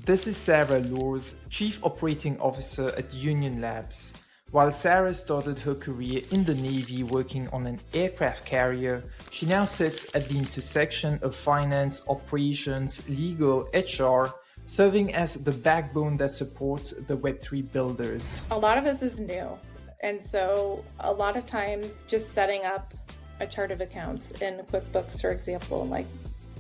This is Sarah Luehrs, Chief Operating Officer at Union Labs. While Sarah started her career in the Navy working on an aircraft carrier, she now sits at the intersection of finance, operations, legal, HR, serving as the backbone that supports the Web3 builders. A lot of this is new. And so a lot of times just setting up a chart of accounts in QuickBooks, for example, like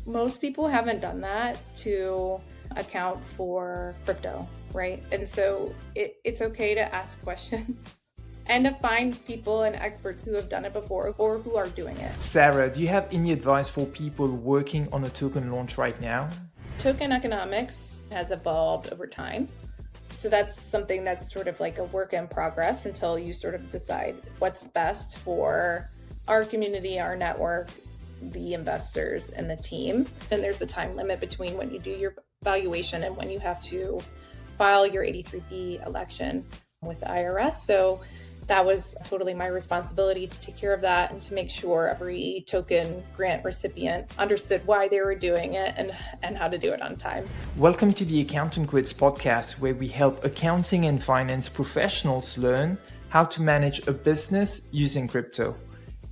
most people haven't done that to account for crypto, right? And so it's okay to ask questions and to find people and experts who have done it before or who are doing it. Sarah, do you have any advice for people working on a token launch right now? Token economics has evolved over time. So that's something that's sort of like a work in progress until you sort of decide what's best for our community, our network, the investors, and the team. And there's a time limit between when you do your valuation and when you have to file your 83B election with the IRS. So that was totally my responsibility to take care of that and to make sure every token grant recipient understood why they were doing it and how to do it on time. Welcome to the Accountant Quits podcast, where we help accounting and finance professionals learn how to manage a business using crypto.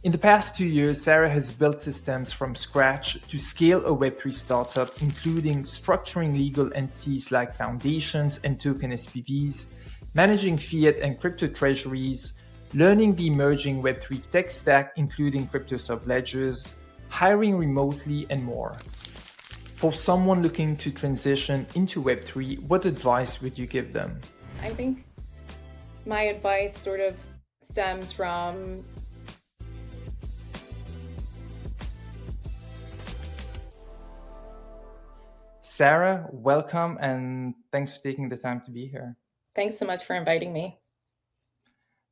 In the past 2 years, Sarah has built systems from scratch to scale a Web3 startup, including structuring legal entities like foundations and token SPVs, managing fiat and crypto treasuries, learning the emerging Web3 tech stack, including crypto subledgers, hiring remotely, and more. For someone looking to transition into Web3, what advice would you give them? I think my advice sort of stems from Sarah, welcome and thanks for taking the time to be here. Thanks so much for inviting me.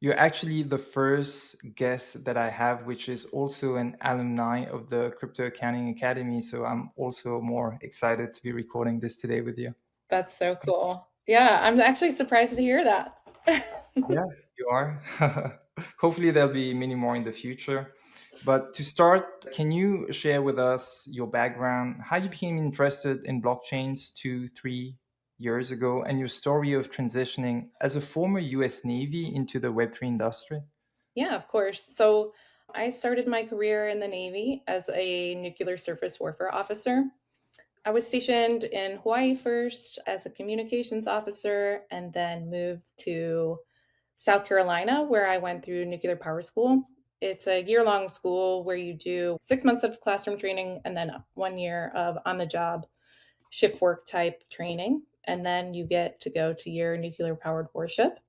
You're actually the first guest that I have, which is also an alumni of the Crypto Accounting Academy. So I'm also more excited to be recording this today with you. That's so cool. Yeah, I'm actually surprised to hear that. Yeah, you are. Hopefully there'll be many more in the future. But to start, can you share with us your background, how you became interested in blockchains 2-3 years ago, and your story of transitioning as a former US Navy into the Web3 industry? Yeah, of course. So I started my career in the Navy as a nuclear surface warfare officer. I was stationed in Hawaii first as a communications officer and then moved to South Carolina, where I went through nuclear power school. It's a year-long school where you do 6 months of classroom training and then 1 year of on-the-job shift work type training. And then you get to go to your nuclear powered warship.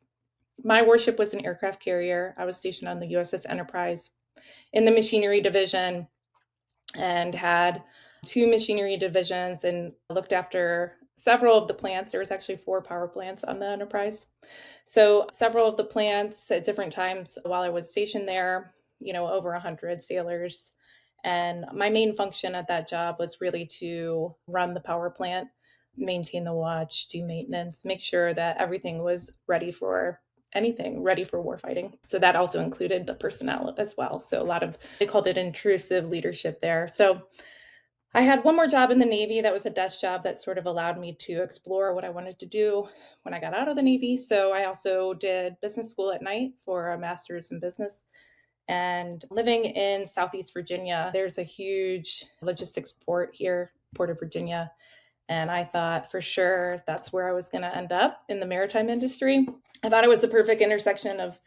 My warship was an aircraft carrier. I was stationed on the USS Enterprise in the machinery division and had 2 machinery divisions and looked after several of the plants. There was actually 4 power plants on the Enterprise. So several of the plants at different times while I was stationed there, over 100 sailors. And my main function at that job was really to run the power plant, maintain the watch, do maintenance, make sure that everything was ready for warfighting. So that also included the personnel as well. So they called it intrusive leadership there. So I had one more job in the Navy that was a desk job that sort of allowed me to explore what I wanted to do when I got out of the Navy. So I also did business school at night for a master's in business. And living in Southeast Virginia, there's a huge logistics port here, Port of Virginia. And I thought for sure that's where I was going to end up in the maritime industry. I thought it was the perfect intersection of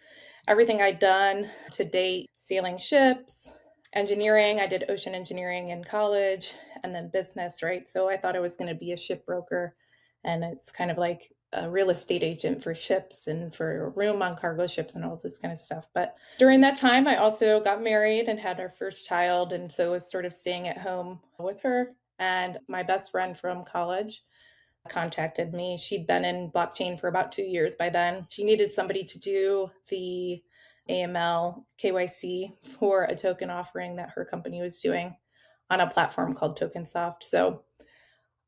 everything I'd done to date, sailing ships, engineering. I did ocean engineering in college and then business, right? So I thought I was going to be a shipbroker. And it's kind of like a real estate agent for ships and for room on cargo ships and all this kind of stuff. But during that time, I also got married and had our first child. And so was sort of staying at home with her. And my best friend from college contacted me. She'd been in blockchain for about 2 years by then. She needed somebody to do the AML KYC for a token offering that her company was doing on a platform called Tokensoft. So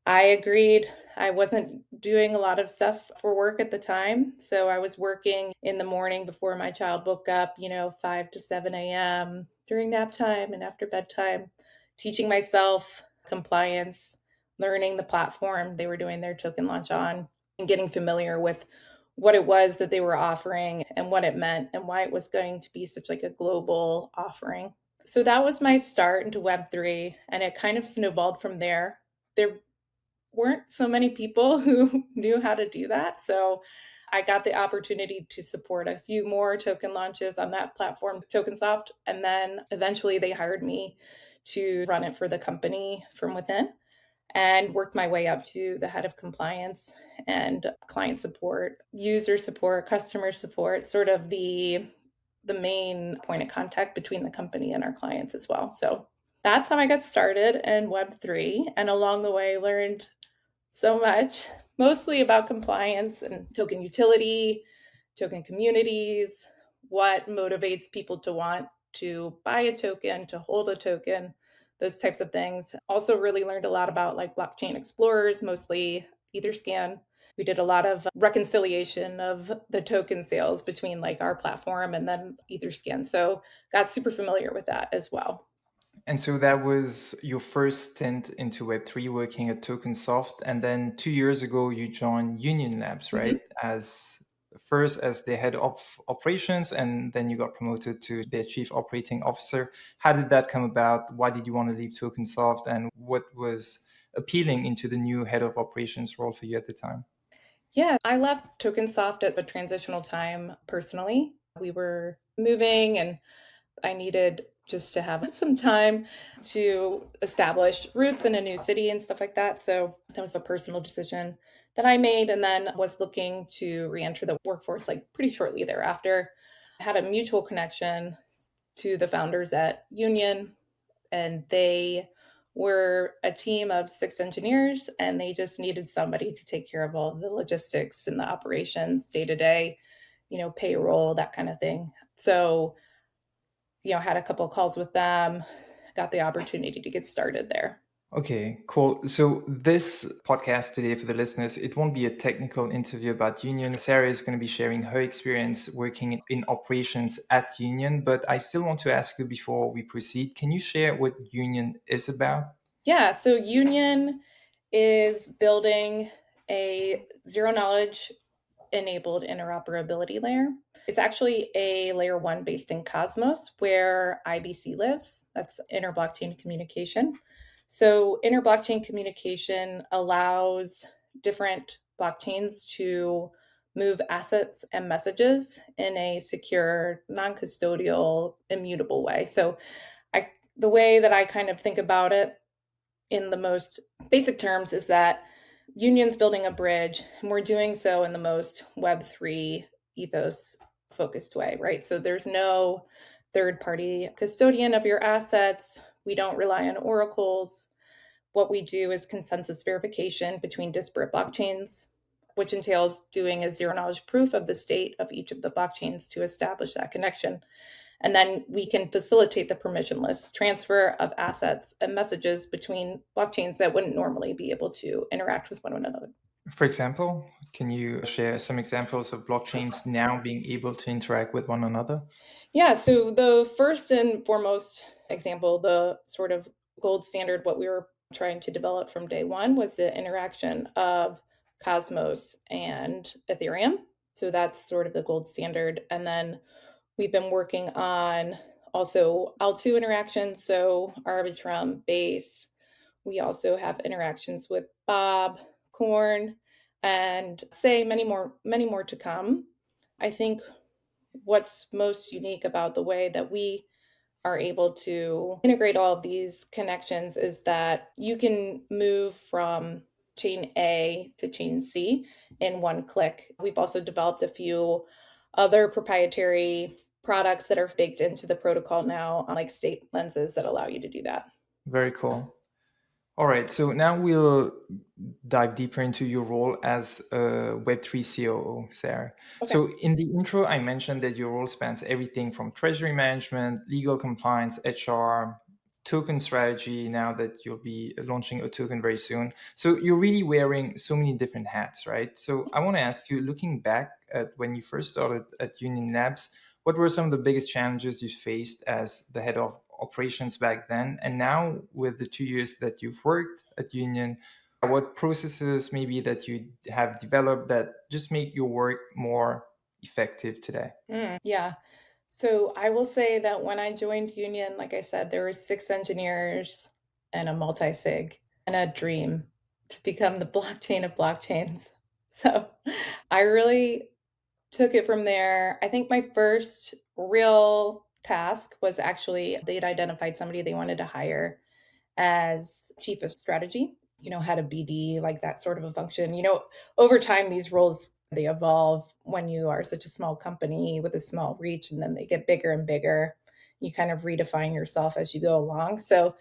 I agreed. I wasn't doing a lot of stuff for work at the time. So I was working in the morning before my child woke up, 5 to 7 a.m. during nap time and after bedtime, teaching myself compliance, learning the platform they were doing their token launch on and getting familiar with what it was that they were offering and what it meant and why it was going to be such like a global offering. So that was my start into Web3, and it kind of snowballed from there. There weren't so many people who knew how to do that. So I got the opportunity to support a few more token launches on that platform, Tokensoft. And then eventually they hired me to run it for the company from within, and worked my way up to the head of compliance and client support, user support, customer support, sort of the main point of contact between the company and our clients as well. So that's how I got started in Web3, and along the way learned so much, mostly about compliance and token utility, token communities, what motivates people to want to buy a token, to hold a token, those types of things. Also really learned a lot about like blockchain explorers, mostly Etherscan. We did a lot of reconciliation of the token sales between like our platform and then Etherscan. So got super familiar with that as well. And so that was your first stint into Web3 working at Tokensoft. And then 2 years ago, you joined Union Labs, right? As first as the head of operations, and then you got promoted to their chief operating officer. How did that come about? Why did you want to leave Tokensoft? And what was appealing into the new head of operations role for you at the time? Yeah, I left Tokensoft at a transitional time personally. We were moving and I needed just to have some time to establish roots in a new city and stuff like that. So that was a personal decision that I made, and then was looking to re-enter the workforce like pretty shortly thereafter. I had a mutual connection to the founders at Union, and they were a team of 6 engineers, and they just needed somebody to take care of all the logistics and the operations day to day, payroll, that kind of thing. So had a couple of calls with them, got the opportunity to get started there. Okay, cool. So this podcast today for the listeners, it won't be a technical interview about Union. Sarah is going to be sharing her experience working in operations at Union, but I still want to ask you before we proceed, can you share what Union is about? Yeah, so Union is building a zero knowledge enabled interoperability layer. It's actually a layer 1 based in Cosmos, where IBC lives. That's interblockchain communication. So interblockchain communication allows different blockchains to move assets and messages in a secure, non-custodial, immutable way. So the way that I kind of think about it in the most basic terms is that Union's building a bridge, and we're doing so in the most Web3 ethos focused way, right? So there's no third-party custodian of your assets. We don't rely on oracles. What we do is consensus verification between disparate blockchains, which entails doing a zero-knowledge proof of the state of each of the blockchains to establish that connection. And then we can facilitate the permissionless transfer of assets and messages between blockchains that wouldn't normally be able to interact with one another. For example, can you share some examples of blockchains now being able to interact with one another? Yeah, so the first and foremost example, the sort of gold standard, what we were trying to develop from day one, was the interaction of Cosmos and Ethereum. So that's sort of the gold standard. And then we've been working on also L2 interactions, so Arbitrum, Base. We also have interactions with Bob, Corn, and say many more to come. I think what's most unique about the way that we are able to integrate all of these connections is that you can move from chain A to chain C in one click. We've also developed a few other proprietary products that are baked into the protocol now, like state lenses that allow you to do that. Very cool. All right, so now we'll dive deeper into your role as a Web3 COO, Sarah. Okay. So in the intro, I mentioned that your role spans everything from treasury management, legal compliance, HR, token strategy, now that you'll be launching a token very soon. So you're really wearing so many different hats, right? So I want to ask you, looking back at when you first started at Union Labs, what were some of the biggest challenges you faced as the head of operations back then? And now with the 2 years that you've worked at Union, What processes maybe that you have developed that just make your work more effective today? Yeah. So I will say that when I joined Union, like I said, there were 6 engineers and a multi-sig and a dream to become the blockchain of blockchains. So I really took it from there. I think my first real task was actually they'd identified somebody they wanted to hire as chief of strategy, had a BD, like that sort of a function. Over time, these roles, they evolve when you are such a small company with a small reach, and then they get bigger and bigger. You kind of redefine yourself as you go along. So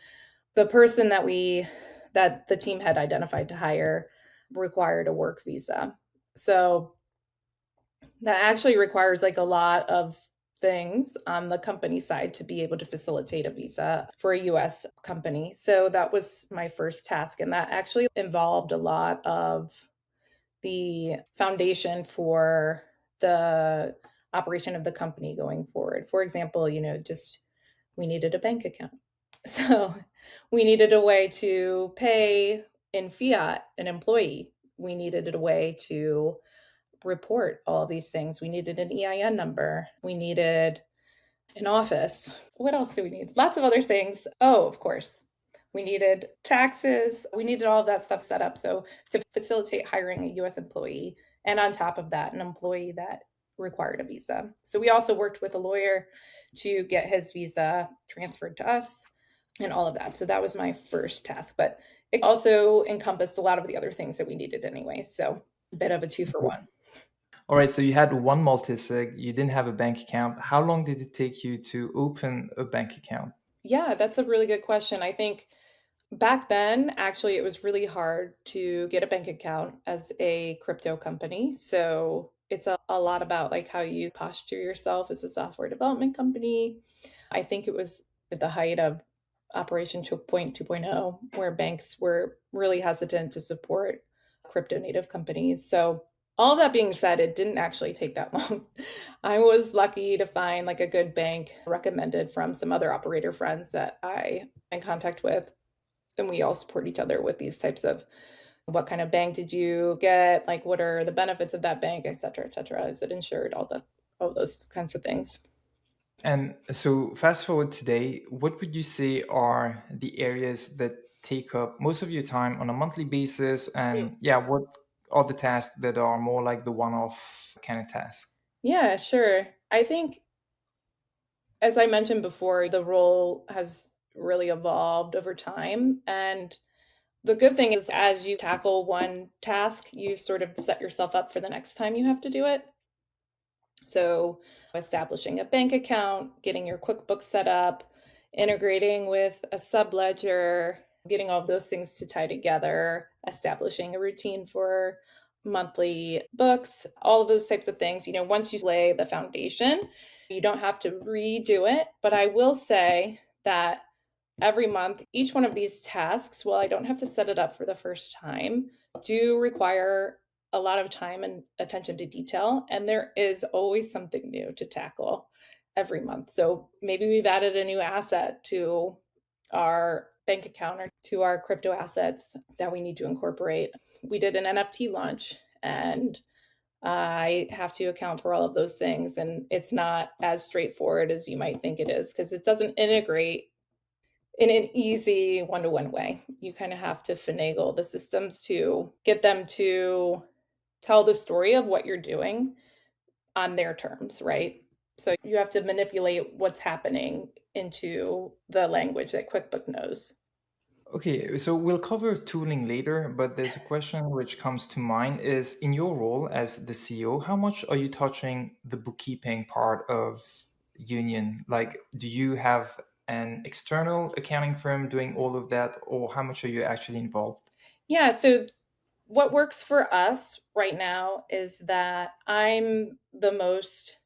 the person that the team had identified to hire required a work visa. So that actually requires like a lot of things on the company side to be able to facilitate a visa for a US company. So that was my first task. And that actually involved a lot of the foundation for the operation of the company going forward. For example, just we needed a bank account. So we needed a way to pay in fiat an employee. We needed a way to report all these things. We needed an EIN number. We needed an office. What else do we need? Lots of other things. Oh, of course. We needed taxes. We needed all of that stuff set up. So to facilitate hiring a US employee, and on top of that, an employee that required a visa. So we also worked with a lawyer to get his visa transferred to us and all of that. So that was my first task, but it also encompassed a lot of the other things that we needed anyway. So a bit of a 2-for-1. All right, so you had one multisig, you didn't have a bank account. How long did it take you to open a bank account? Yeah, that's a really good question. I think back then, actually, it was really hard to get a bank account as a crypto company. So it's a lot about like how you posture yourself as a software development company. I think it was at the height of Operation Chokepoint 2.0, where banks were really hesitant to support crypto native companies. So all that being said, it didn't actually take that long. I was lucky to find like a good bank recommended from some other operator friends that I in contact with, and we all support each other with these types of what kind of bank did you get, like what are the benefits of that bank, et cetera, et cetera. Is it insured, all those kinds of things. And so fast forward today, what would you say are the areas that take up most of your time on a monthly basis? And yeah, what are the tasks that are more like the one-off kind of task? Yeah, sure. I think, as I mentioned before, the role has really evolved over time. And the good thing is, as you tackle one task, you sort of set yourself up for the next time you have to do it. So, establishing a bank account, getting your QuickBooks set up, integrating with a subledger, getting all of those things to tie together, establishing a routine for monthly books, all of those types of things. Once you lay the foundation, you don't have to redo it. But I will say that every month, each one of these tasks, while I don't have to set it up for the first time, do require a lot of time and attention to detail. And there is always something new to tackle every month. So maybe we've added a new asset to our bank account or to our crypto assets that we need to incorporate. We did an NFT launch, and I have to account for all of those things. And it's not as straightforward as you might think it is, because it doesn't integrate in an easy one-to-one way. You kind of have to finagle the systems to get them to tell the story of what you're doing on their terms, right? So you have to manipulate what's happening into the language that QuickBook knows. Okay, so we'll cover tooling later, but there's a question which comes to mind is in your role as the CEO, how much are you touching the bookkeeping part of Union? Like, do you have an external accounting firm doing all of that, or how much are you actually involved? Yeah, so what works for us right now is that I'm the most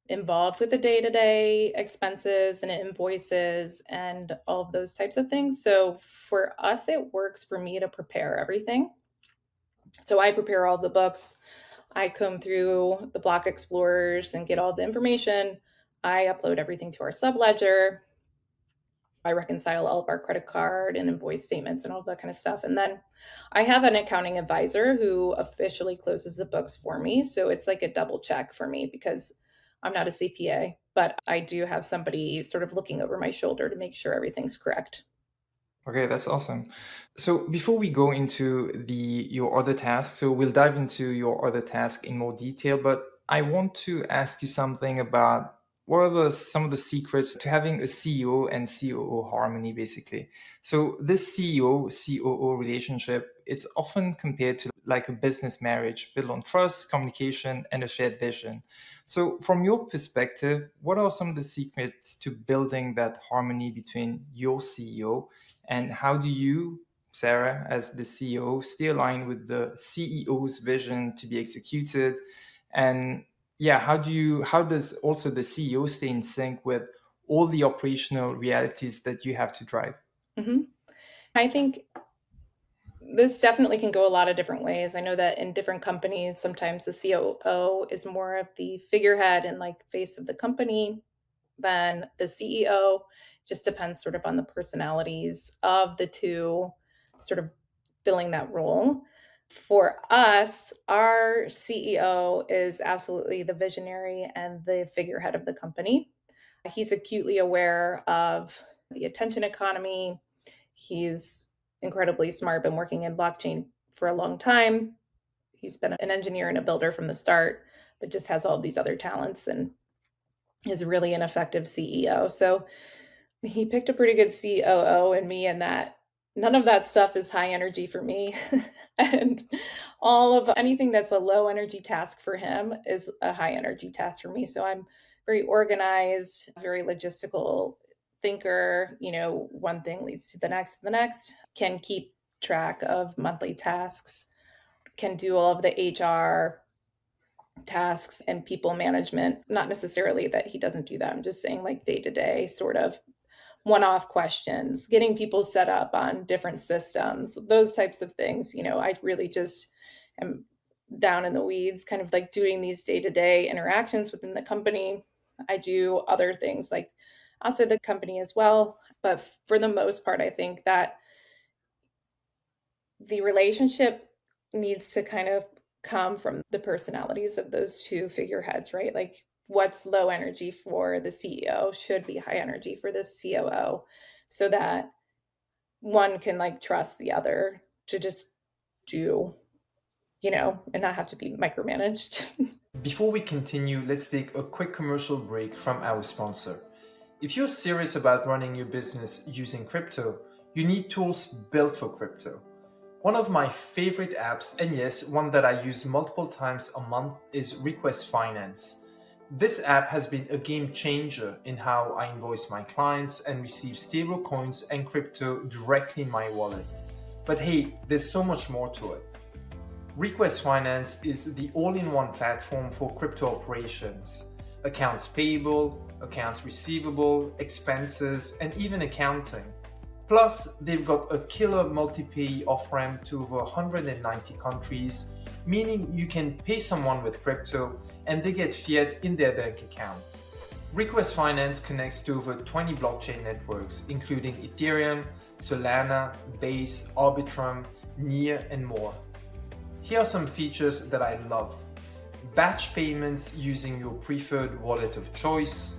involved with the day-to-day expenses and invoices and all of those types of things. So for us, it works for me to prepare everything. So I prepare all the books. I comb through the block explorers and get all the information. I upload everything to our subledger. I reconcile all of our credit card and invoice statements and all that kind of stuff. And then I have an accounting advisor who officially closes the books for me. So it's like a double check for me because I'm not a CPA, but I do have somebody sort of looking over my shoulder to make sure everything's correct. Okay, that's awesome. So before we go into your other tasks, so we'll dive into your other task in more detail, but I want to ask you something about what are some of the secrets to having a CEO and COO harmony, basically. So this CEO COO relationship, it's often compared to like a business marriage built on trust, communication, and a shared vision. So from your perspective, what are some of the secrets to building that harmony between your CEO, and how do you, Sarah, as the CEO, stay aligned with the CEO's vision to be executed? And yeah, how does also the CEO stay in sync with all the operational realities that you have to drive? Mm-hmm. I think this definitely can go a lot of different ways. I know that in different companies, sometimes the COO is more of the figurehead and like face of the company than the CEO. Just depends sort of on the personalities of the two sort of filling that role. For us, our CEO is absolutely the visionary and the figurehead of the company. He's acutely aware of the attention economy. He's incredibly smart, been working in blockchain for a long time. He's been an engineer and a builder from the start, but just has all these other talents and is really an effective CEO. So he picked a pretty good COO in me, and that none of that stuff is high energy for me. And all of anything that's a low energy task for him is a high energy task for me. So I'm very organized, very logistical thinker. One thing leads to the next, can keep track of monthly tasks, can do all of the HR tasks and people management. Not necessarily that he doesn't do that. I'm just saying like day to day sort of one-off questions, getting people set up on different systems, those types of things. I really just am down in the weeds, kind of like doing these day-to-day interactions within the company. I do other things like outside the company as well. But for the most part, I think that the relationship needs to kind of come from the personalities of those two figureheads, right? Like what's low energy for the CEO should be high energy for the COO, so that one can like trust the other to just do, and not have to be micromanaged. Before we continue, let's take a quick commercial break from our sponsor. If you're serious about running your business using crypto, you need tools built for crypto. One of my favorite apps, and yes, one that I use multiple times a month, is Request Finance. This app has been a game changer in how I invoice my clients and receive stable coins and crypto directly in my wallet. But hey, there's so much more to it. Request Finance is the all-in-one platform for crypto operations: accounts payable, accounts receivable, expenses, and even accounting. Plus, they've got a killer multi-pay off-ramp to over 190 countries, meaning you can pay someone with crypto and they get fiat in their bank account. Request Finance connects to over 20 blockchain networks, including Ethereum, Solana, Base, Arbitrum, Near, and more. Here are some features that I love: batch payments using your preferred wallet of choice,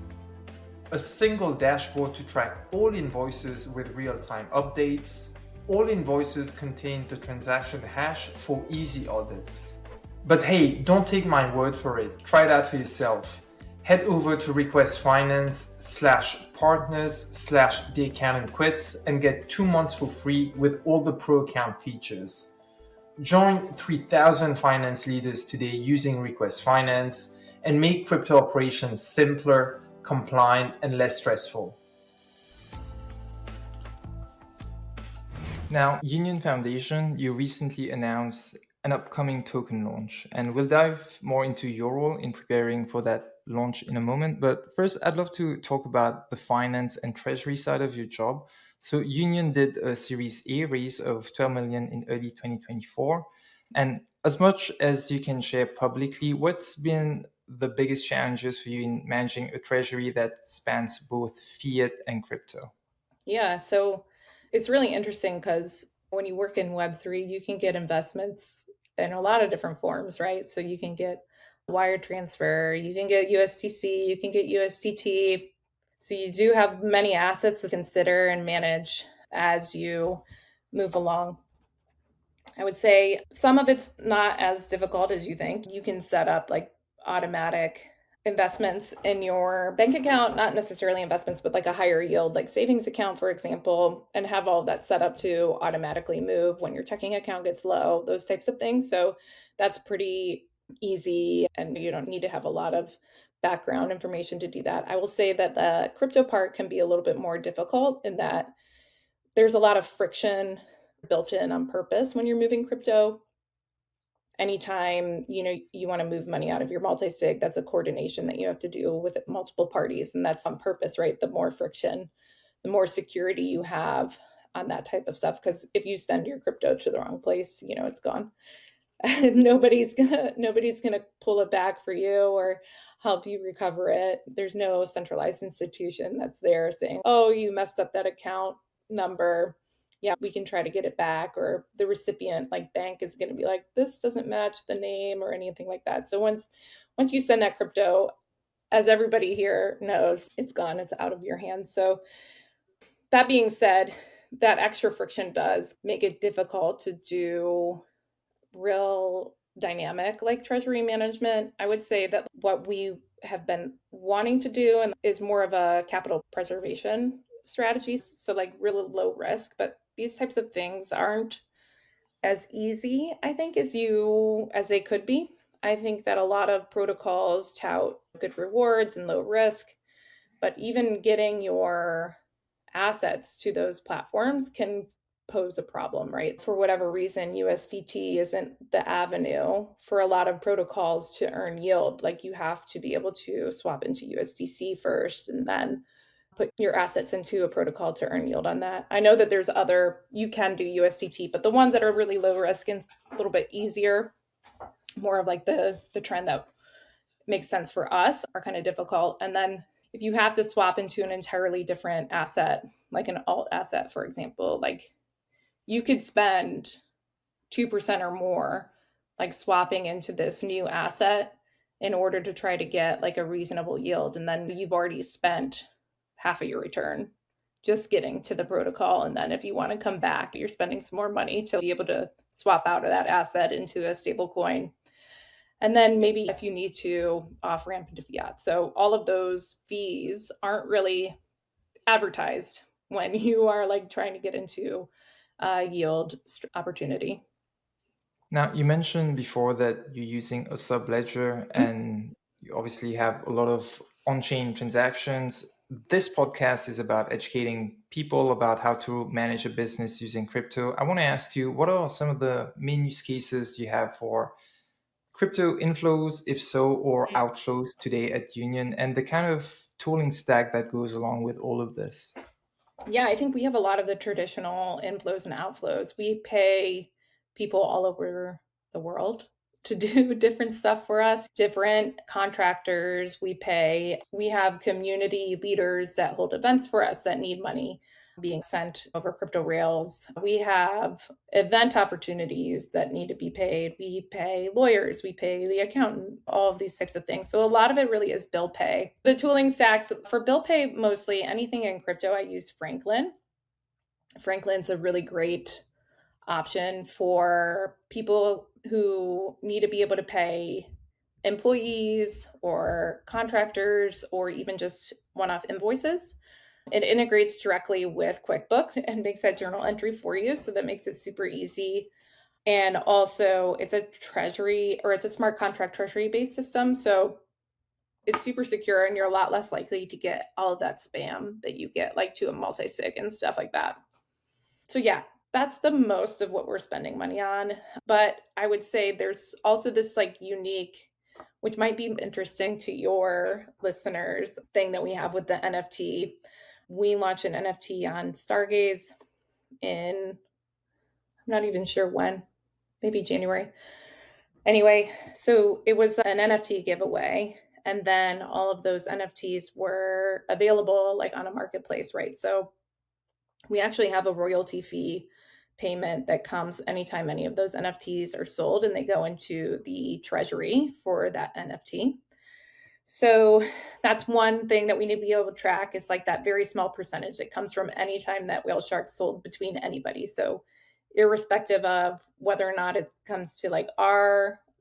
a single dashboard to track all invoices with real-time updates. All invoices contain the transaction hash for easy audits. But hey, don't take my word for it. Try it out for yourself. Head over to requestfinance/partners/the accountant quits and get 2 months for free with all the pro account features. Join 3,000 finance leaders today using Request Finance and make crypto operations simpler, compliant, and less stressful. Now, Union Foundation, you recently announced an upcoming token launch, and we'll dive more into your role in preparing for that launch in a moment. But first, I'd love to talk about the finance and treasury side of your job. So Union did a Series A raise of 12 million in early 2024. And as much as you can share publicly, what's been the biggest challenges for you in managing a treasury that spans both fiat and crypto? Yeah, so it's really interesting because when you work in Web3, you can get investments in a lot of different forms, right? So you can get wire transfer, you can get USDC, you can get USDT. So you do have many assets to consider and manage as you move along. I would say some of it's not as difficult as you think. You can set up like automatic investments in your bank account, not necessarily investments, but like a higher yield, like savings account, for example, and have all that set up to automatically move when your checking account gets low, those types of things. So that's pretty easy, and you don't need to have a lot of background information to do that. I will say that the crypto part can be a little bit more difficult in that there's a lot of friction built in on purpose when you're moving crypto. Anytime you want to move money out of your multi-sig, that's a coordination that you have to do with multiple parties, and that's on purpose, right? The more friction, the more security you have on that type of stuff, because if you send your crypto to the wrong place, it's gone. Nobody's gonna pull it back for you or help you recover it. There's no centralized institution that's there saying, oh, you messed up that account number, yeah, we can try to get it back. Or the recipient, like bank, is going to be like, this doesn't match the name or anything like that. So once you send that crypto, as everybody here knows, it's gone, it's out of your hands. So that being said, that extra friction does make it difficult to do real dynamic like treasury management. I would say that what we have been wanting to do and is more of a capital preservation strategy, so like really low risk, but these types of things aren't as easy, I think, as they could be. I think that a lot of protocols tout good rewards and low risk, but even getting your assets to those platforms can pose a problem, right? For whatever reason, USDT isn't the avenue for a lot of protocols to earn yield. Like, you have to be able to swap into USDC first and then put your assets into a protocol to earn yield on that. I know that you can do USDT, but the ones that are really low risk and a little bit easier, more of like the trend that makes sense for us, are kind of difficult. And then if you have to swap into an entirely different asset, like an alt asset, for example, like you could spend 2% or more, like swapping into this new asset in order to try to get like a reasonable yield. And then you've already spent half of your return just getting to the protocol. And then if you want to come back, you're spending some more money to be able to swap out of that asset into a stable coin. And then maybe if you need to off ramp into fiat. So all of those fees aren't really advertised when you are like trying to get into yield opportunity. Now, you mentioned before that you're using a subledger and you obviously have a lot of on-chain transactions. This podcast is about educating people about how to manage a business using crypto. I want to ask you, what are some of the main use cases you have for crypto inflows, if so, or outflows today at Union, and the kind of tooling stack that goes along with all of this? Yeah, I think we have a lot of the traditional inflows and outflows. We pay people all over the world to do different stuff for us, different contractors we pay. We have community leaders that hold events for us that need money being sent over crypto rails. We have event opportunities that need to be paid. We pay lawyers, we pay the accountant, all of these types of things. So a lot of it really is bill pay. The tooling stacks for bill pay, mostly anything in crypto, I use Franklin. Franklin's a really great option for people who need to be able to pay employees or contractors or even just one-off invoices. It integrates directly with QuickBooks and makes that journal entry for you. So that makes it super easy. And also it's a treasury, or it's a smart contract treasury based system. So it's super secure and you're a lot less likely to get all of that spam that you get like to a multi-sig and stuff like that. So yeah, that's the most of what we're spending money on. But I would say there's also this like unique, which might be interesting to your listeners, thing that we have with the NFT. We launched an NFT on Stargaze in, I'm not even sure when, maybe January. Anyway, so it was an NFT giveaway. And then all of those NFTs were available like on a marketplace, right? So We actually have a royalty fee payment that comes anytime any of those NFTs are sold, and they go into the treasury for that NFT. So that's one thing that we need to be able to track, is like that very small percentage that comes from any time that whale shark sold between anybody. So irrespective of whether or not it comes to like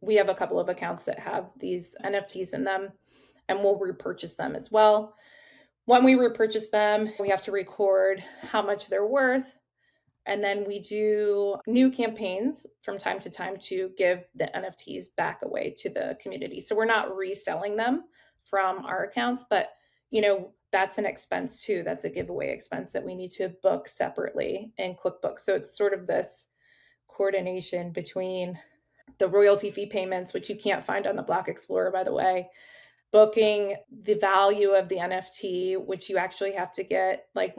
we have a couple of accounts that have these NFTs in them, and we'll repurchase them as well. When we repurchase them, we have to record how much they're worth. And then we do new campaigns from time to time to give the NFTs back away to the community. So we're not reselling them from our accounts, but that's an expense too. That's a giveaway expense that we need to book separately in QuickBooks. So it's sort of this coordination between the royalty fee payments, which you can't find on the Block Explorer, by the way, booking the value of the NFT, which you actually have to get like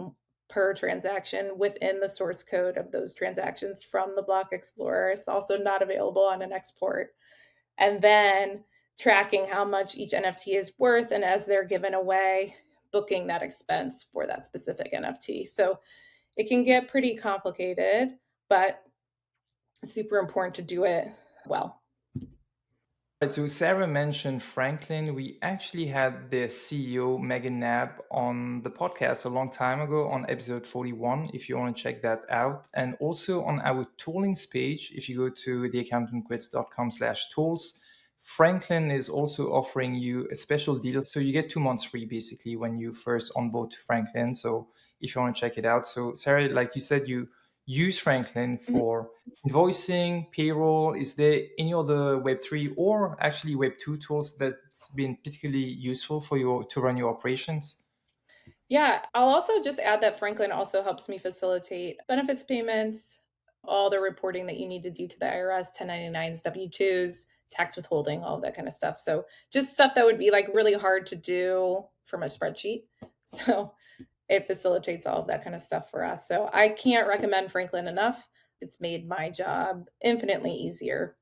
per transaction within the source code of those transactions from the Block Explorer. It's also not available on an export. And then tracking how much each NFT is worth, and as they're given away, booking that expense for that specific NFT. So it can get pretty complicated, but it's super important to do it well. Right, so Sarah mentioned Franklin. We actually had the CEO, Megan Knapp, on the podcast a long time ago on episode 41, if you want to check that out. And also on our toolings page, if you go to theaccountantquits.com/tools, Franklin is also offering you a special deal. So you get 2 months free, basically, when you first onboard to Franklin. So if you want to check it out. So Sarah, like you said, you use Franklin for invoicing, payroll. Is there any other Web3 or actually Web2 tools that's been particularly useful for you to run your operations? Yeah, I'll also just add that Franklin also helps me facilitate benefits payments, all the reporting that you need to do to the IRS, 1099s, W-2s, tax withholding, all of that kind of stuff. So just stuff that would be like really hard to do from a spreadsheet. So it facilitates all of that kind of stuff for us. So I can't recommend Franklin enough. It's made my job infinitely easier,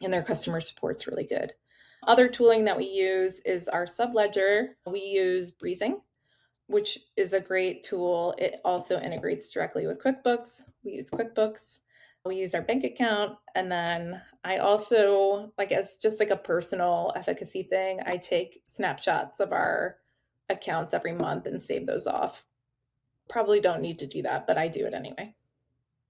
and their customer support's really good. Other tooling that we use is our subledger. We use Breezing, which is a great tool. It also integrates directly with QuickBooks. We use QuickBooks. We use our bank account. And then I also, like as just like a personal efficacy thing, I take snapshots of our accounts every month and save those off. Probably don't need to do that, but I do it anyway.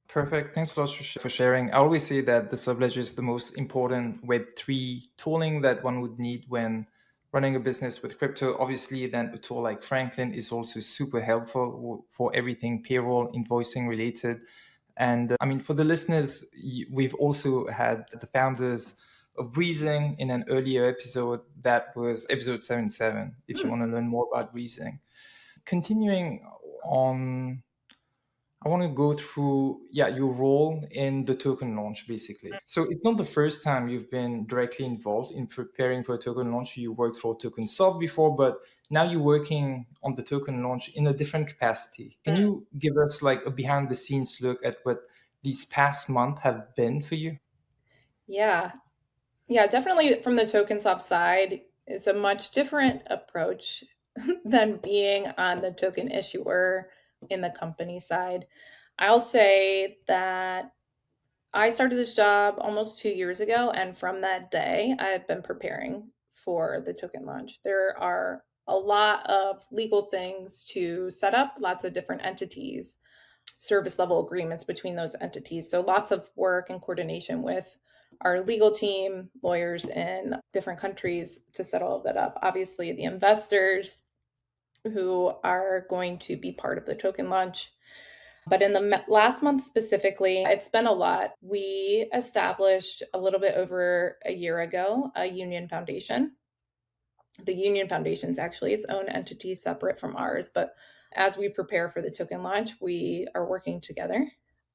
Perfect. Thanks a lot for sharing. I always say that the subledger is the most important Web3 tooling that one would need when running a business with crypto. Obviously, then a tool like Franklin is also super helpful for everything payroll, invoicing related. And I mean, for the listeners, we've also had the founders of Breezing in an earlier episode. That was episode 77, if you want to learn more about Breezing. Continuing on, I want to go through, your role in the token launch, basically. So it's not the first time you've been directly involved in preparing for a token launch. You worked for Tokensoft before, but now you're working on the token launch in a different capacity. Can you give us like a behind the scenes look at what these past months have been for you? Yeah, definitely from the Tokensoft side, it's a much different approach than being on the token issuer in the company side. I'll say that I started this job almost 2 years ago, and from that day, I've been preparing for the token launch. There are a lot of legal things to set up, lots of different entities, service level agreements between those entities. So lots of work and coordination with our legal team, lawyers in different countries to set all of that up. Obviously, the investors who are going to be part of the token launch. But in the last month specifically, it's been a lot. We established a little bit over a year ago a union foundation. The union foundation is actually its own entity separate from ours, but as we prepare for the token launch, we are working together.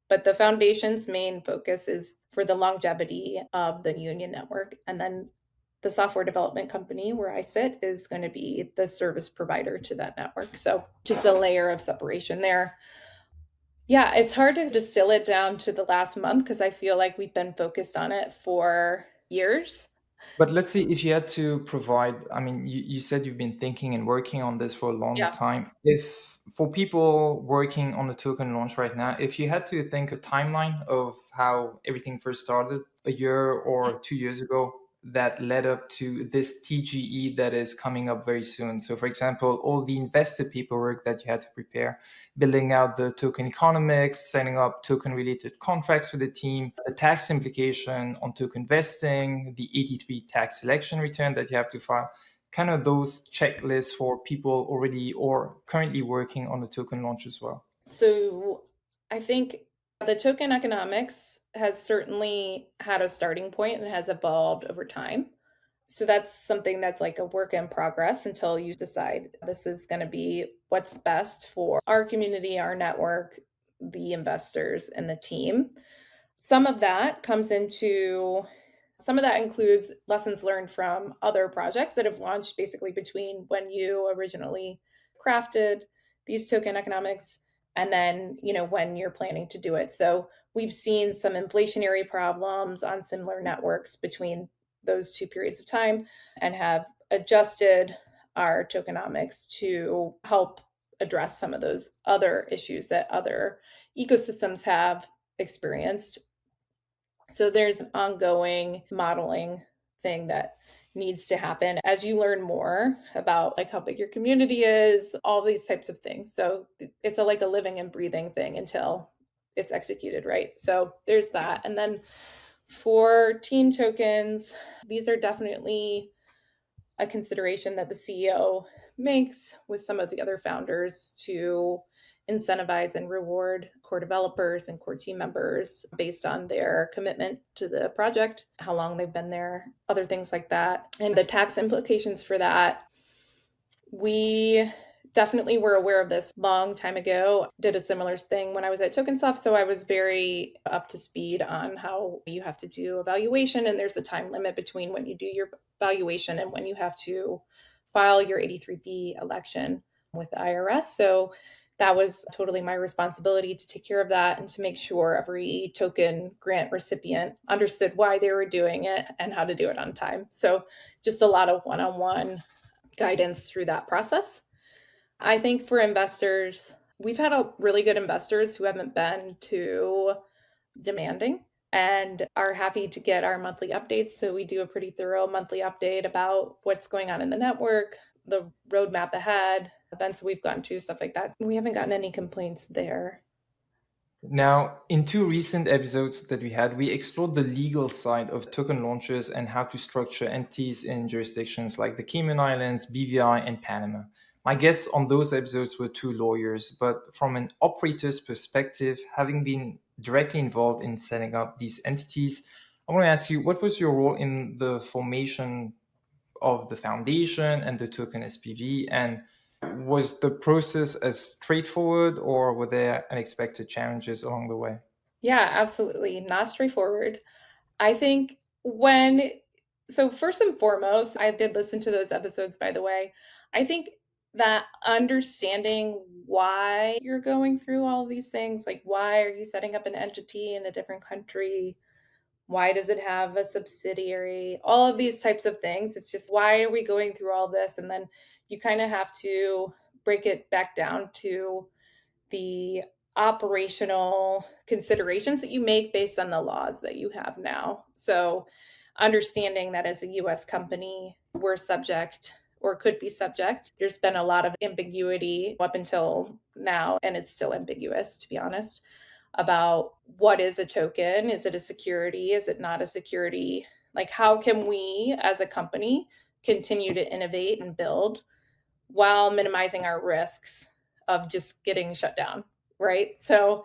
But the foundation's main focus is for the longevity of the union network. And then the software development company where I sit is going to be the service provider to that network. So just a layer of separation there. Yeah, it's hard to distill it down to the last month because I feel like we've been focused on it for years. But let's say if you had to provide, I mean, you said you've been thinking and working on this for a long Yeah. time. If for people working on the token launch right now, if you had to think a timeline of how everything first started a year or 2 years ago, that led up to this TGE that is coming up very soon. So, for example, all the investor paperwork that you had to prepare, building out the token economics, setting up token related contracts for the team, the tax implication on token vesting, the 83 tax election return that you have to file, kind of those checklists for people already or currently working on the token launch as well. So I think the token economics has certainly had a starting point and has evolved over time. So that's something that's like a work in progress until you decide this is going to be what's best for our community, our network, the investors, and the team. Some of that comes into some of that includes lessons learned from other projects that have launched basically between when you originally crafted these token economics and then, when you're planning to do it. So we've seen some inflationary problems on similar networks between those two periods of time and have adjusted our tokenomics to help address some of those other issues that other ecosystems have experienced. So there's an ongoing modeling thing that needs to happen as you learn more about like how big your community is, all these types of things. So it's like a living and breathing thing until it's executed, right? So there's that. And then for team tokens, these are definitely a consideration that the CEO makes with some of the other founders to incentivize and reward core developers and core team members based on their commitment to the project, how long they've been there, other things like that. And the tax implications for that, we definitely were aware of this long time ago. Did a similar thing when I was at Tokensoft, so I was very up to speed on how you have to do evaluation, and there's a time limit between when you do your valuation and when you have to file your 83B election with the IRS. So that was totally my responsibility to take care of that and to make sure every token grant recipient understood why they were doing it and how to do it on time. So just a lot of one-on-one guidance through that process. I think for investors, we've had a really good investors who haven't been too demanding and are happy to get our monthly updates. So we do a pretty thorough monthly update about what's going on in the network, the roadmap ahead, events we've gone to, stuff like that. We haven't gotten any complaints there. Now, in two recent episodes that we had, we explored the legal side of token launches and how to structure entities in jurisdictions like the Cayman Islands, BVI, and Panama. My guests on those episodes were two lawyers, but from an operator's perspective, having been directly involved in setting up these entities, I want to ask you, what was your role in the formation of the foundation and the token SPV? And was the process as straightforward or were there unexpected challenges along the way? Yeah, absolutely. Not straightforward. I think so first and foremost, I did listen to those episodes, by the way. I think that understanding why you're going through all these things, like why are you setting up an entity in a different country? Why does it have a subsidiary? All of these types of things. It's just, why are we going through all this? And then you kind of have to break it back down to the operational considerations that you make based on the laws that you have now. So understanding that as a US company, we're subject or could be subject. There's been a lot of ambiguity up until now, and it's still ambiguous, to be honest, about what is a token. Is it a security? Is it not a security? Like, how can we as a company continue to innovate and build while minimizing our risks of just getting shut down, right? So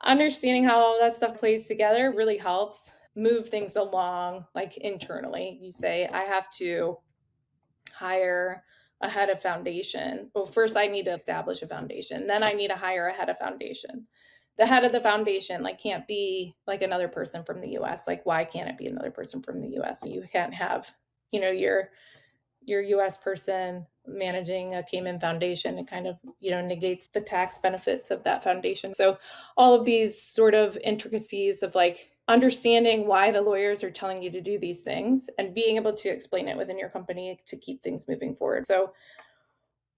understanding how all that stuff plays together really helps move things along, like internally. You say, I have to hire a head of foundation. Well, first I need to establish a foundation. Then I need to hire a head of foundation. The head of the foundation can't be like another person from the US. Like, why can't it be another person from the US? You can't have, your you're a US person managing a Cayman foundation. It kind of, negates the tax benefits of that foundation. So all of these sort of intricacies of like understanding why the lawyers are telling you to do these things and being able to explain it within your company to keep things moving forward. So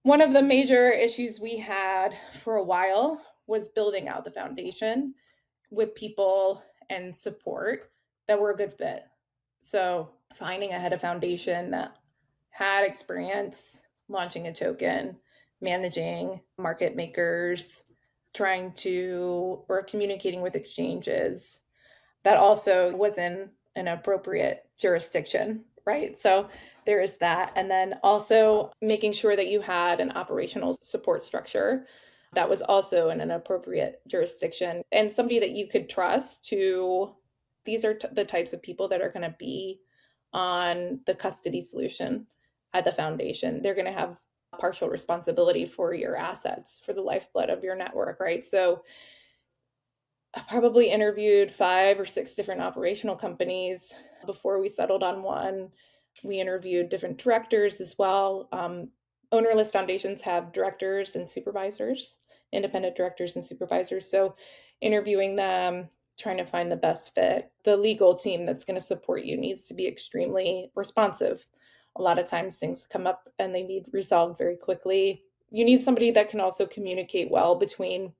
one of the major issues we had for a while was building out the foundation with people and support that were a good fit. So finding a head of foundation that had experience launching a token, managing market makers, trying to or communicating with exchanges, that also was in an appropriate jurisdiction, right? So there is that. And then also making sure that you had an operational support structure that was also in an appropriate jurisdiction and somebody that you could trust to, these are the types of people that are going to be on the custody solution at the foundation. They're going to have partial responsibility for your assets, for the lifeblood of your network, right? So I probably interviewed 5 or 6 different operational companies before we settled on one. We interviewed different directors as well. Ownerless foundations have directors and supervisors, independent directors and supervisors. So interviewing them, trying to find the best fit. The legal team that's going to support you needs to be extremely responsive. A lot of times things come up and they need resolved very quickly. You need somebody that can also communicate well between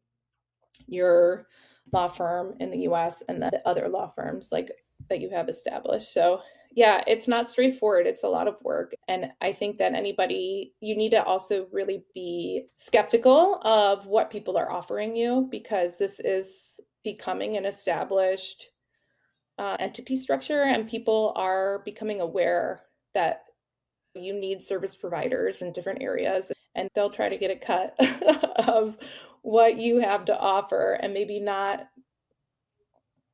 your law firm in the US and the other law firms like that you have established. So yeah, it's not straightforward. It's a lot of work. And I think that you need to also really be skeptical of what people are offering you, because this is becoming an established entity structure, and people are becoming aware that you need service providers in different areas, and they'll try to get a cut of what you have to offer and maybe not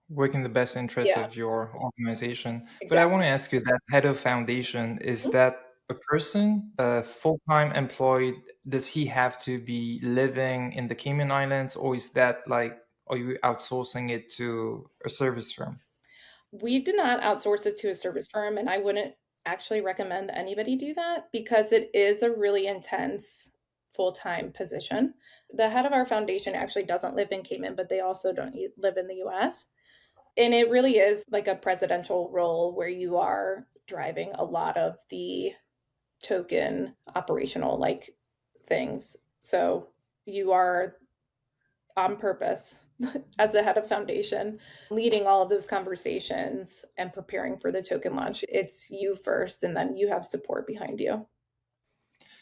work in the best interest yeah of your organization. But I exactly. want to ask you, that head of foundation, is that a person, a full-time employed? Does he have to be living in the Cayman Islands, or is that like, are you outsourcing it to a service firm? We did not outsource it to a service firm, and I wouldn't actually recommend anybody do that because it is a really intense full-time position. The head of our foundation actually doesn't live in Cayman, but they also don't live in the US. And it really is like a presidential role where you are driving a lot of the token operational like things. So you are on purpose as a head of foundation, leading all of those conversations and preparing for the token launch. It's you first, and then you have support behind you.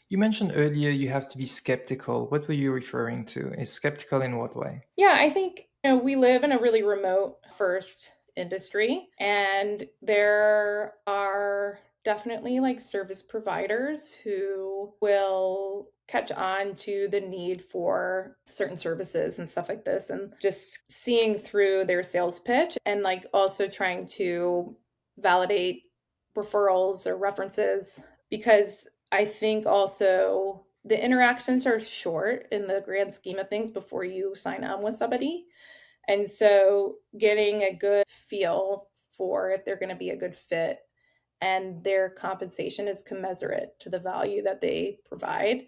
You mentioned earlier you have to be skeptical. What were you referring to? Is skeptical in what way? Yeah, I think we live in a really remote first industry, and there are definitely like service providers who will catch on to the need for certain services and stuff like this, and just seeing through their sales pitch and like also trying to validate referrals or references, because I think also the interactions are short in the grand scheme of things before you sign on with somebody. And so getting a good feel for if they're going to be a good fit and their compensation is commensurate to the value that they provide,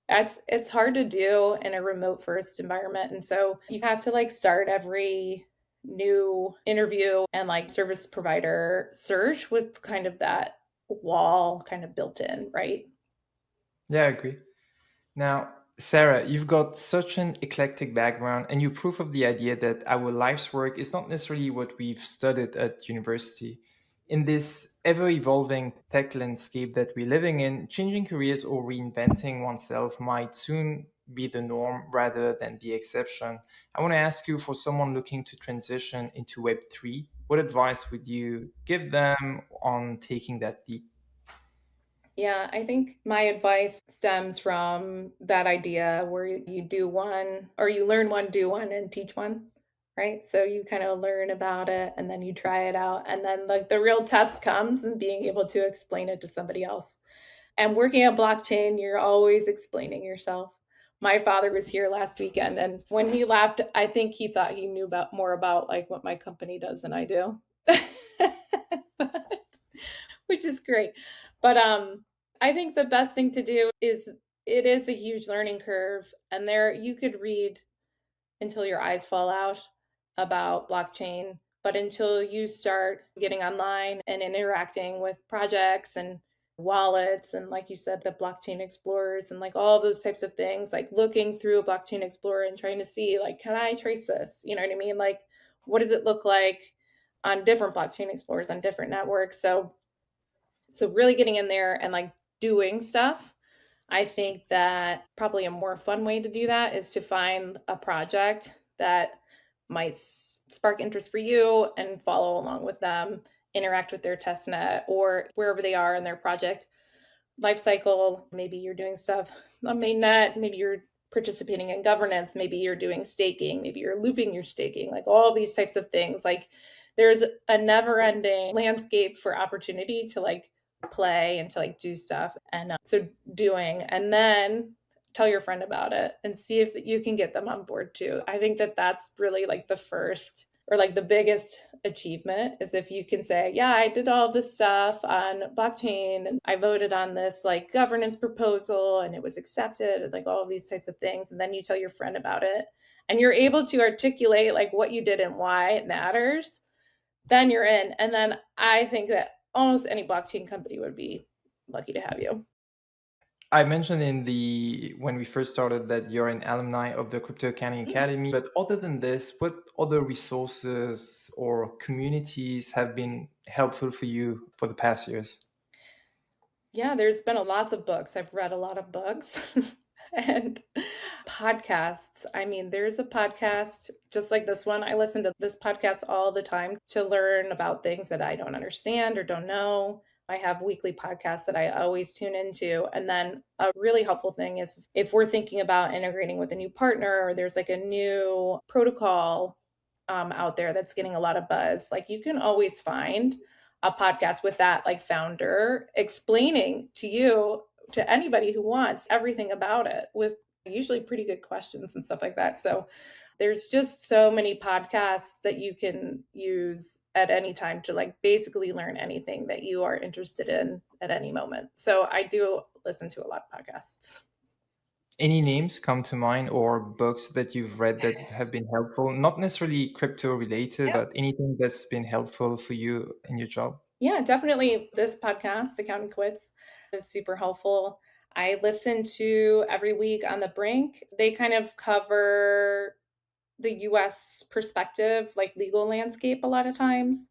it's hard to do in a remote first environment. And so you have to like start every new interview and like service provider search with kind of that wall kind of built in, right? Yeah, I agree. Now, Sarah, you've got such an eclectic background, and you're proof of the idea that our life's work is not necessarily what we've studied at university. In this ever evolving tech landscape that we're living in, changing careers or reinventing oneself might soon be the norm rather than the exception. I want to ask you, for someone looking to transition into Web3, what advice would you give them on taking that leap? Yeah, I think my advice stems from that idea where you do one or you learn one, do one, and teach one, right? So you kind of learn about it and then you try it out. And then like the real test comes and being able to explain it to somebody else. And working at blockchain, you're always explaining yourself. My father was here last weekend, and when he left, I think he thought he knew about more about like what my company does than I do. Which is great. But I think the best thing to do is it is a huge learning curve, and there you could read until your eyes fall out about blockchain, but until you start getting online and interacting with projects and wallets and like you said the blockchain explorers and like all those types of things, like looking through a blockchain explorer and trying to see like, can I trace this, you know what I mean, like what does it look like on different blockchain explorers on different networks. So really getting in there and like doing stuff. I think that probably a more fun way to do that is to find a project that might spark interest for you and follow along with them, interact with their testnet or wherever they are in their project life cycle. Maybe you're doing stuff on mainnet, maybe you're participating in governance, maybe you're doing staking, maybe you're looping your staking, like all these types of things. Like there's a never-ending landscape for opportunity to like play and to like do stuff. And so doing, and then tell your friend about it and see if you can get them on board too. I think that that's really like the first or like the biggest achievement is if you can say, yeah, I did all this stuff on blockchain and I voted on this like governance proposal and it was accepted and like all of these types of things. And then you tell your friend about it and you're able to articulate like what you did and why it matters, then you're in. And then I think that almost any blockchain company would be lucky to have you. I mentioned when we first started that you're an alumni of the Crypto Accounting Academy, but other than this, what other resources or communities have been helpful for you for the past years? Yeah, there's been lots of books. I've read a lot of books and podcasts. I mean, there's a podcast just like this one. I listen to this podcast all the time to learn about things that I don't understand or don't know. I have weekly podcasts that I always tune into. And then a really helpful thing is if we're thinking about integrating with a new partner or there's like a new protocol out there that's getting a lot of buzz, like you can always find a podcast with that like founder explaining to you, to anybody who wants, everything about it with usually pretty good questions and stuff like that. So there's just so many podcasts that you can use at any time to like basically learn anything that you are interested in at any moment. So I do listen to a lot of podcasts. Any names come to mind or books that you've read that have been helpful? Not necessarily crypto related, Yeah. but anything that's been helpful for you in your job? Yeah, definitely. This podcast, Accounting Quits, is super helpful. I listen to every week on the Brink. They kind of cover the US perspective, like legal landscape a lot of times.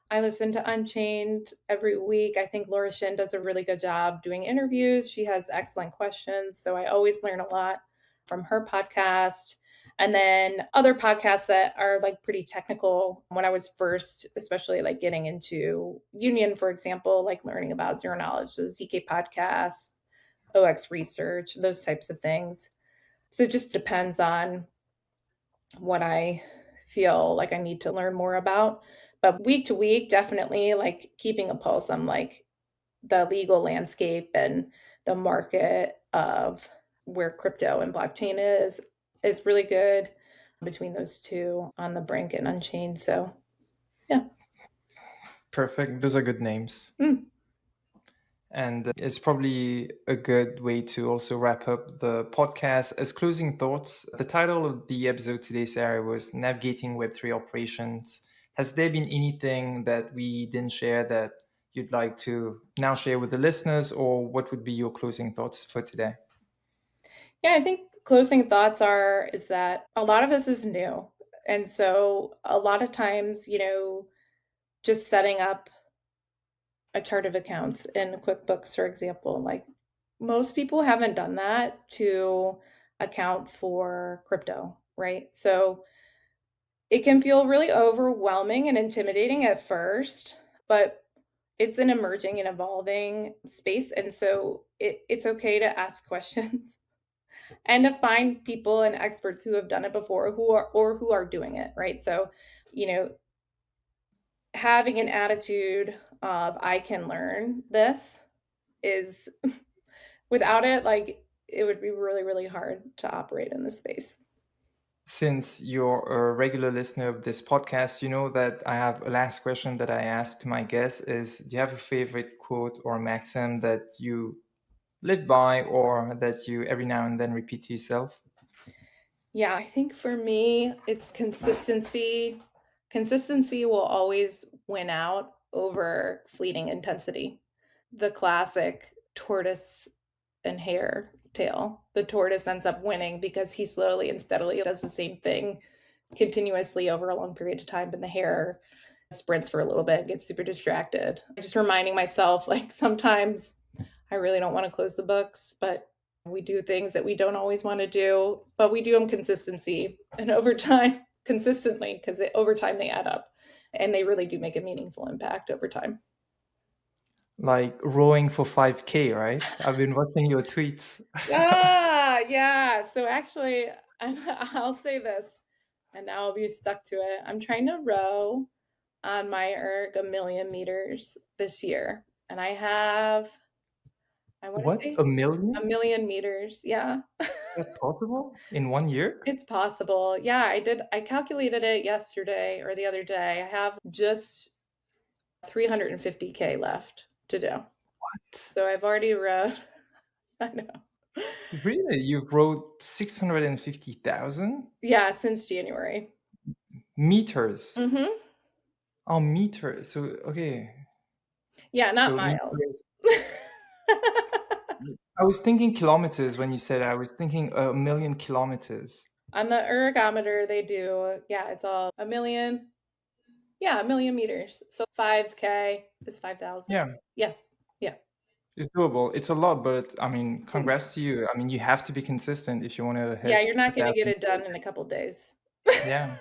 I listen to Unchained every week. I think Laura Shin does a really good job doing interviews. She has excellent questions. So I always learn a lot from her podcast. And then other podcasts that are like pretty technical. When I was first, especially like getting into Union, for example, like learning about zero knowledge, the ZK podcasts, OX research, those types of things. So it just depends on what I feel like I need to learn more about. But week to week, definitely like keeping a pulse on like the legal landscape and the market of where crypto and blockchain is really good between those two on the Brink and Unchained. So yeah. Perfect. Those are good names. And it's probably a good way to also wrap up the podcast. As closing thoughts, the title of the episode today, Sarah, was Navigating Web3 Operations. Has there been anything that we didn't share that you'd like to now share with the listeners, or what would be your closing thoughts for today? Yeah, I think closing thoughts is that a lot of this is new. And so a lot of times, just setting up a chart of accounts in QuickBooks, for example, like most people haven't done that to account for crypto, right? So it can feel really overwhelming and intimidating at first, but it's an emerging and evolving space. And so it's okay to ask questions and to find people and experts who have done it before who are doing it, right? So, having an attitude of I can learn this is without it, like it would be really, really hard to operate in this space. Since you're a regular listener of this podcast, you know that I have a last question that I ask to my guests is, do you have a favorite quote or maxim that you live by or that you every now and then repeat to yourself? Yeah, I think for me, it's consistency. Consistency will always win out over fleeting intensity. The classic tortoise and hare tale. The tortoise ends up winning because he slowly and steadily does the same thing continuously over a long period of time, and the hare sprints for a little bit, gets super distracted. Just reminding myself, like, sometimes I really don't want to close the books, but we do things that we don't always want to do, but we do them consistency and over time, consistently, because over time they add up and they really do make a meaningful impact over time. Like rowing for 5K, right? I've been watching your tweets. Yeah. So actually, I'll say this, and now I'll be stuck to it. I'm trying to row on my erg 1,000,000 meters this year, and I want to What? say A a million? million meters. Yeah. That's possible in 1 year? It's possible. Yeah, I did. I calculated it yesterday or the other day. I have just 350K left to do. So I've already rowed. I know. Really? You've rowed 650,000 Yeah, since January. meters? Mhm. Oh, meters. So, okay. Yeah, not So miles. meters. I was thinking kilometers when you said it. I was thinking a million kilometers. On the ergometer, they do, yeah, it's all a million. Yeah, 1,000,000 meters. So 5K is 5,000. Yeah, Yeah. Yeah. it's doable. It's a lot, but I mean, Mm. congrats to you. I mean, you have to be consistent if you want to Yeah, hit you're not gonna get 1,000. it done in a couple days. Yeah.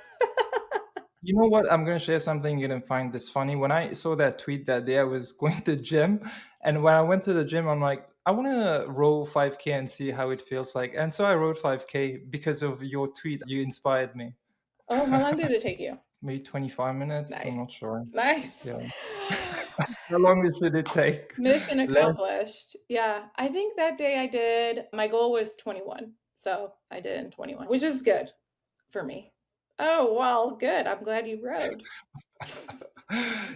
You know what? I'm gonna share something you're gonna find this funny. When I saw that tweet that day, I was going to the gym, and when I went to the gym, I'm like, I want to row 5K and see how it feels like. And so I rode 5K because of your tweet. You inspired me. Oh, how long did it take you? Maybe 25 minutes. I'm Nice. not sure. Nice. Yeah. How long should it take? Mission Less. accomplished. Yeah, I think that day I did, my goal was 21. So I did in 21, which is good for me. Oh, well, good. I'm glad you rode.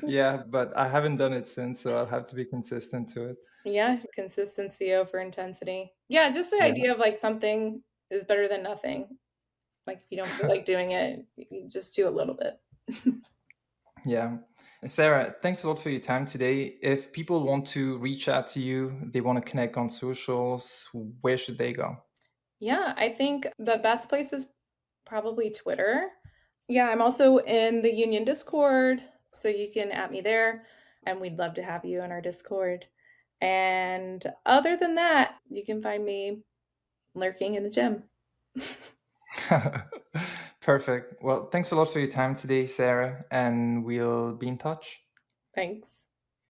Yeah, but I haven't done it since, so I'll have to be consistent to it. Yeah, consistency over intensity. Yeah, just the Yeah. idea of like something is better than nothing. Like if you don't feel like doing it, you just do a little bit. Yeah. Sarah, thanks a lot for your time today. If people want to reach out to you, they want to connect on socials, where should they go? Yeah, I think the best place is probably Twitter. Yeah, I'm also in the union Discord, so you can at me there, and we'd love to have you in our Discord. And other than that, you can find me lurking in the gym. Perfect. Well, thanks a lot for your time today, Sarah, and we'll be in touch. Thanks.